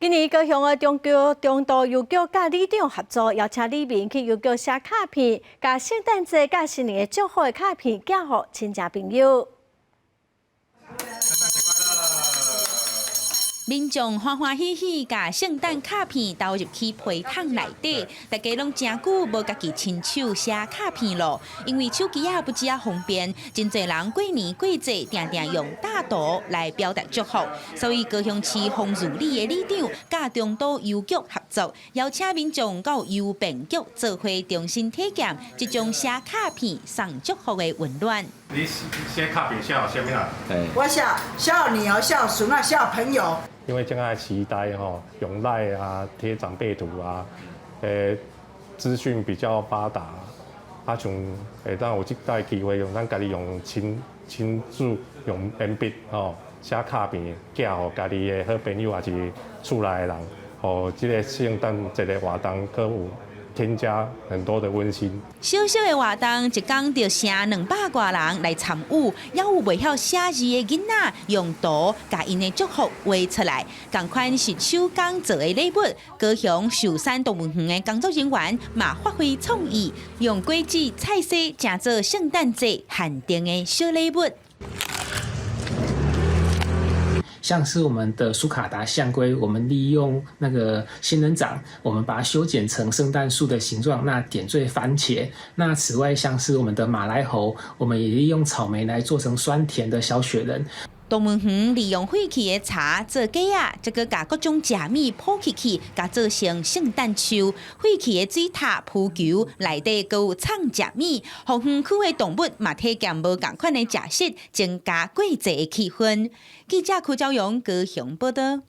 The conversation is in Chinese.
今年高雄的中度邮局甲里长合作，邀请里民去邮局写卡片，甲圣诞节、甲新年的祝福的卡片寄予亲戚朋友。 民众欢欢喜喜，甲圣诞卡片投入去批筒内底，大家拢真久无家己亲手写卡片咯。因为手机不只方便，真侪人过年过节定定用大图来表达祝福，所以高雄市丰如里的里长甲中都邮局合作，邀请民众到邮便局做伙重新体验这种写卡片送祝福的温暖。你写卡片写什么啊？我写女儿、写孙啊、写朋友。 因为现在时代用赖啊、贴长辈图啊，资讯比较发达，像当有这个机会用咱家己用亲自用鉛笔写卡片寄予家己的好朋友，也是厝内的人，互这个圣诞节的活动可有。 添加很多的温馨。小小的活动，一天就成200多人来参与，也有袂晓写字的囡仔用图把因的祝福画出来。同款是手工做的礼物，高雄寿山动物园的工作人员嘛发挥创意，用果子、菜色制作圣诞节限定的小礼物。 像是我们的苏卡达象龟，我们利用那个仙人掌，我们把它修剪成圣诞树的形状，那点缀番茄。那此外，像是我们的马来猴，我们也利用草莓来做成酸甜的小雪人。 动物园利用废弃的茶做鸡啊，再个把各种食米铺起去，甲做成圣诞树。废弃的水塔铺球，内底阁有藏食米，互园区的动物嘛体验无同款的食食，增加过节的气氛。记者柯昭阳高雄报道。